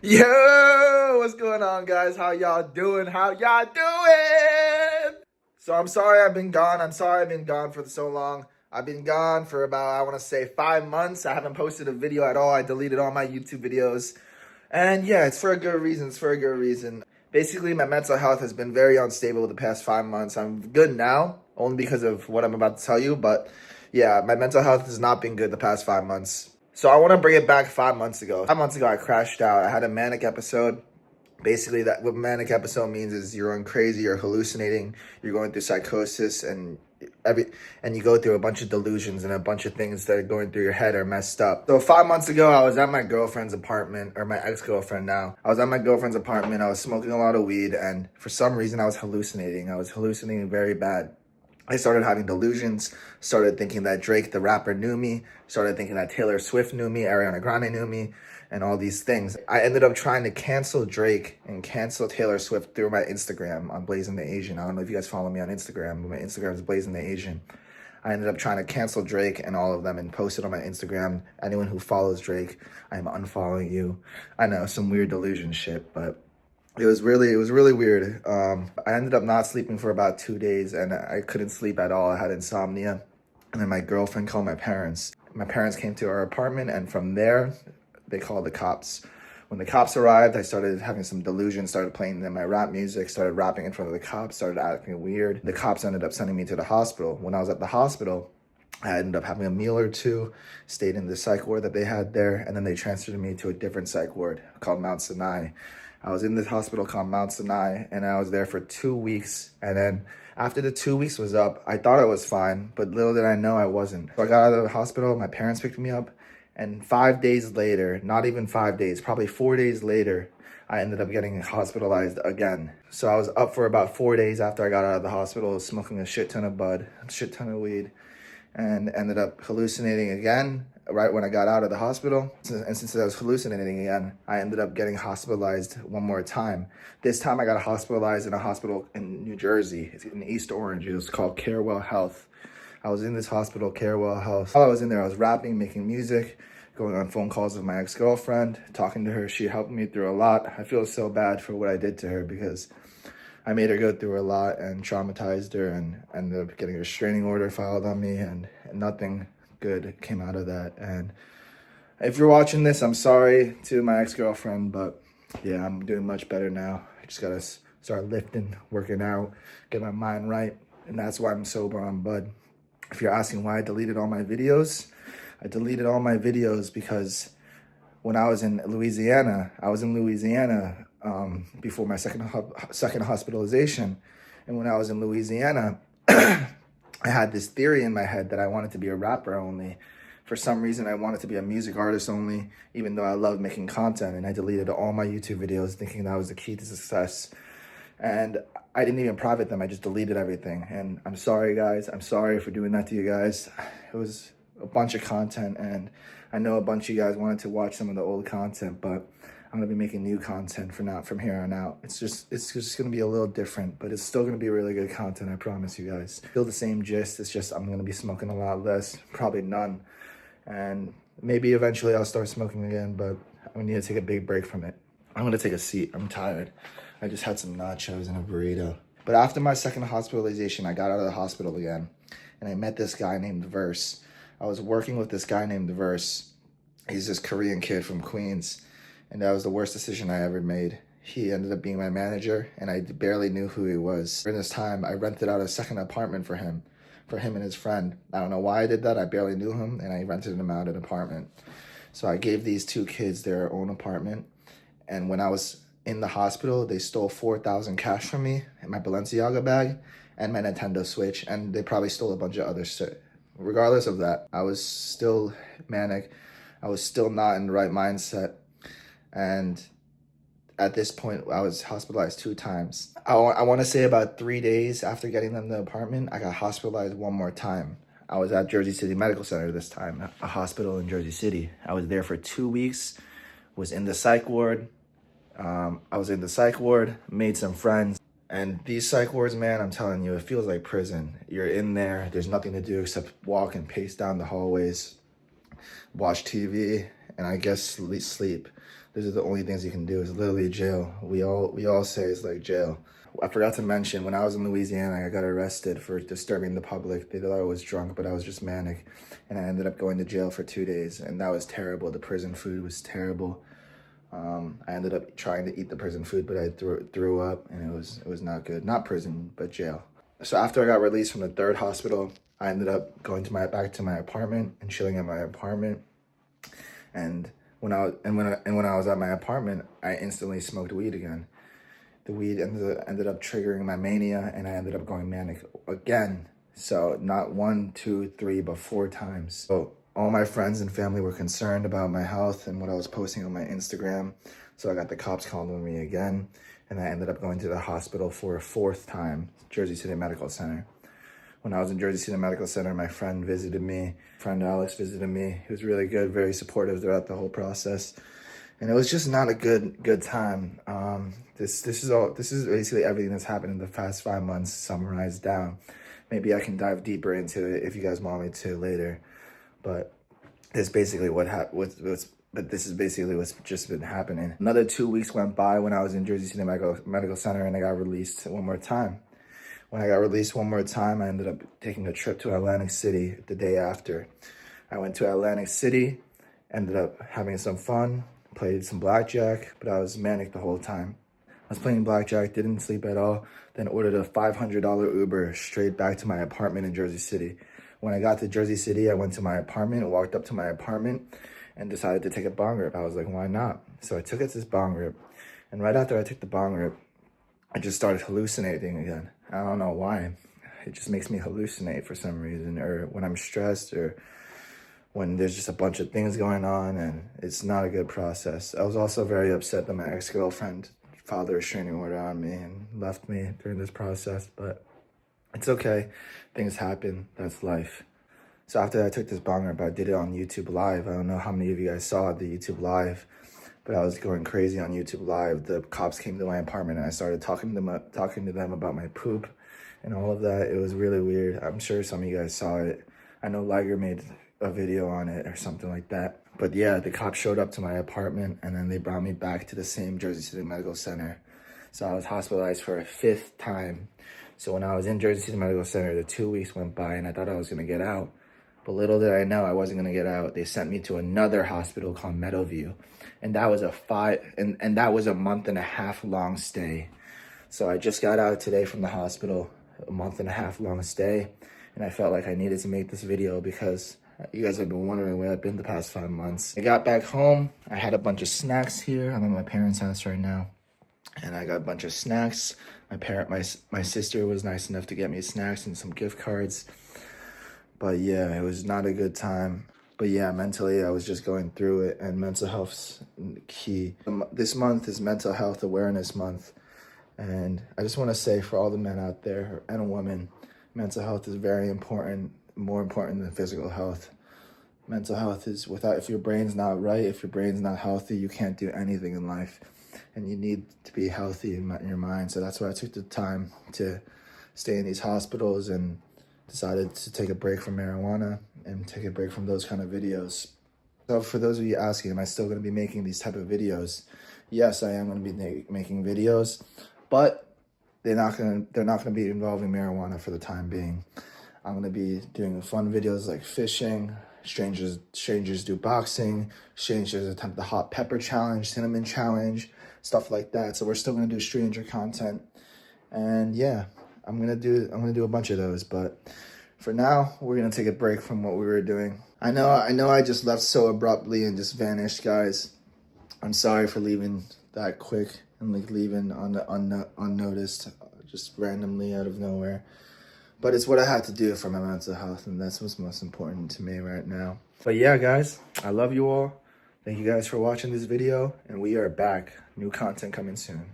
Yo, what's going on, guys? How y'all doing? How y'all doing? So I'm sorry I've been gone. I'm sorry I've been gone for so long. I've been gone for about, I want to say 5 months. I haven't posted a video at all. I deleted all my YouTube videos. And yeah, it's for a good reason. It's for a good reason. Basically, my mental health has been very unstable the past 5 months. I'm good now, only because of what I'm about to tell you. But yeah, my mental health has not been good the past 5 months. So I want to bring it back 5 months ago. 5 months ago, I crashed out. I had a manic episode. Basically, that what manic episode means is you're going crazy, you're hallucinating, you're going through psychosis, and you go through a bunch of delusions, and a bunch of things that are going through your head are messed up. So 5 months ago, I was at my girlfriend's apartment, or my ex-girlfriend now. I was at my girlfriend's apartment. I was smoking a lot of weed, and for some reason, I was hallucinating. I was hallucinating very bad. I started having delusions, started thinking that Drake, the rapper, knew me, started thinking that Taylor Swift knew me, Ariana Grande knew me, and all these things. I ended up trying to cancel Drake and cancel Taylor Swift through my Instagram on Blazing the Asian. I don't know if you guys follow me on Instagram, but my Instagram is Blazing the Asian. I ended up trying to cancel Drake and all of them and post it on my Instagram. Anyone who follows Drake, I am unfollowing you. I know, some weird delusion shit, but it was really weird. I ended up not sleeping for about 2 days, and I couldn't sleep at all. I had insomnia. And then my girlfriend called my parents. My parents came to our apartment, and from there, they called the cops. When the cops arrived, I started having some delusions, started playing my rap music, started rapping in front of the cops, started acting weird. The cops ended up sending me to the hospital. When I was at the hospital, I ended up having a meal or two, stayed in the psych ward that they had there, and then they transferred me to a different psych ward called Mount Sinai. I was in this hospital called Mount Sinai, and I was there for 2 weeks. And then after the 2 weeks was up, I thought I was fine, but little did I know I wasn't. So I got out of the hospital, my parents picked me up, and 5 days later, not even 5 days, probably 4 days later, I ended up getting hospitalized again. So I was up for about 4 days after I got out of the hospital, smoking a shit ton of bud, a shit ton of weed, and ended up hallucinating again right when I got out of the hospital. And since I was hallucinating again, I ended up getting hospitalized one more time. This time I got hospitalized in a hospital in New Jersey. It's in East Orange. It was called Carewell Health. I was in this hospital, Carewell Health. While I was in there, I was rapping, making music, going on phone calls with my ex-girlfriend, talking to her. She helped me through a lot. I feel so bad for what I did to her because I made her go through a lot and traumatized her, and ended up getting a restraining order filed on me, and nothing good came out of that. And if you're watching this, I'm sorry to my ex-girlfriend, but yeah, I'm doing much better now. I just gotta start lifting, working out, get my mind right, and that's why I'm sober on bud. If you're asking why I deleted all my videos, I deleted all my videos because when I was in Louisiana, before my second hospitalization. And when I was in Louisiana, I had this theory in my head that I wanted to be a rapper only. For some reason, I wanted to be a music artist only, even though I love making content. And I deleted all my YouTube videos thinking that was the key to success. And I didn't even private them. I just deleted everything. And I'm sorry, guys. I'm sorry for doing that to you guys. It was a bunch of content, and I know a bunch of you guys wanted to watch some of the old content, but I'm gonna be making new content from here on out. It's just gonna be a little different, but it's still gonna be really good content, I promise you guys. Still the same gist, it's just I'm gonna be smoking a lot less, probably none. And maybe eventually I'll start smoking again, but I need to take a big break from it. I'm gonna take a seat, I'm tired. I just had some nachos and a burrito. But after my second hospitalization, I got out of the hospital again, and I met this guy named Verse. I was working with this guy named Verse. He's this Korean kid from Queens, and that was the worst decision I ever made. He ended up being my manager, and I barely knew who he was. During this time, I rented out a second apartment for him and his friend. I don't know why I did that. I barely knew him, and I rented him out an apartment. So I gave these two kids their own apartment, and when I was in the hospital, they stole $4,000 cash from me in my Balenciaga bag and my Nintendo Switch, and they probably stole a bunch of other shit. Regardless of that, I was still manic. I was still not in the right mindset. And at this point, I was hospitalized 2 times. I want to say about 3 days after getting them the apartment, I got hospitalized one more time. I was at Jersey City Medical Center this time, a hospital in Jersey City. I was there for 2 weeks, was in the psych ward. Made some friends. And these psych wards, man, I'm telling you, it feels like prison. You're in there, there's nothing to do except walk and pace down the hallways, watch TV, and I guess sleep. These are the only things you can do. It's literally jail. We all say it's like jail. I forgot to mention, when I was in Louisiana, I got arrested for disturbing the public. They thought I was drunk, but I was just manic. And I ended up going to jail for 2 days, and that was terrible. The prison food was terrible. I ended up trying to eat the prison food, but I threw up, and it was not good. Not prison, but jail. So after I got released from the 3rd hospital, I ended up going back to my apartment and chilling at my apartment. And when I was at my apartment, I instantly smoked weed again. The weed ended up triggering my mania, and I ended up going manic again. So not 1, 2, 3, but 4 times. So all my friends and family were concerned about my health and what I was posting on my Instagram. So I got the cops calling me again, and I ended up going to the hospital for a 4th time, Jersey City Medical Center. When I was in Jersey City Medical Center, my friend visited me. Friend Alex visited me. He was really good, very supportive throughout the whole process. And it was just not a good time. This is basically everything that's happened in the past 5 months summarized down. Maybe I can dive deeper into it if you guys want me to later. But this is basically this is basically what's just been happening. Another 2 weeks went by when I was in Jersey City Medical Center, and I got released one more time. When I got released one more time, I ended up taking a trip to Atlantic City the day after. I went to Atlantic City, ended up having some fun, played some blackjack, but I was manic the whole time. I was playing blackjack, didn't sleep at all, then ordered a $500 Uber straight back to my apartment in Jersey City. When I got to Jersey City, I went to my apartment, walked up to my apartment, and decided to take a bong rip. I was like, why not? So I took this bong rip, and right after I took the bong rip, I just started hallucinating again. I don't know why. It just makes me hallucinate for some reason, or when I'm stressed, or when there's just a bunch of things going on, and it's not a good process. I was also very upset that my ex-girlfriend filed a restraining order on me and left me during this process, but it's okay. Things happen. That's life. So after I took this bong rip, I did it on YouTube Live. I don't know how many of you guys saw the YouTube Live, but I was going crazy on YouTube Live. The cops came to my apartment, and I started talking to them about my poop and all of that. It was really weird. I'm sure some of you guys saw it. I know Liger made a video on it or something like that. But yeah, the cops showed up to my apartment, and then they brought me back to the same Jersey City Medical Center. So I was hospitalized for a 5th time. So when I was in Jersey City Medical Center, the 2 weeks went by, and I thought I was going to get out. But little did I know I wasn't going to get out. They sent me to another hospital called Meadowview. And that was that was a 1.5 month long stay. So I just got out today from the hospital, a 1.5 month long stay. And I felt like I needed to make this video because you guys have been wondering where I've been the past 5 months. I got back home. I had a bunch of snacks here. I'm at my parents' house right now. And I got a bunch of snacks. My sister was nice enough to get me snacks and some gift cards. But yeah, it was not a good time. But yeah, mentally, I was just going through it, and mental health's key. This month is Mental Health Awareness Month. And I just want to say for all the men out there and women, mental health is very important, more important than physical health. Mental health is if your brain's not right, if your brain's not healthy, you can't do anything in life. And you need to be healthy in your mind. So that's why I took the time to stay in these hospitals and decided to take a break from marijuana and take a break from those kind of videos. So for those of you asking, am I still going to be making these type of videos? Yes, I am going to be making videos, but they're not going to be involving marijuana for the time being. I'm going to be doing fun videos like fishing, strangers do boxing, strangers attempt the hot pepper challenge, cinnamon challenge, stuff like that. So we're still going to do stranger content. And yeah, I'm gonna do a bunch of those, but for now, we're gonna take a break from what we were doing. I know I just left so abruptly and just vanished, guys. I'm sorry for leaving that quick and like leaving unnoticed, just randomly out of nowhere. But it's what I had to do for my mental health, and that's what's most important to me right now. But yeah, guys, I love you all. Thank you guys for watching this video, and we are back. New content coming soon.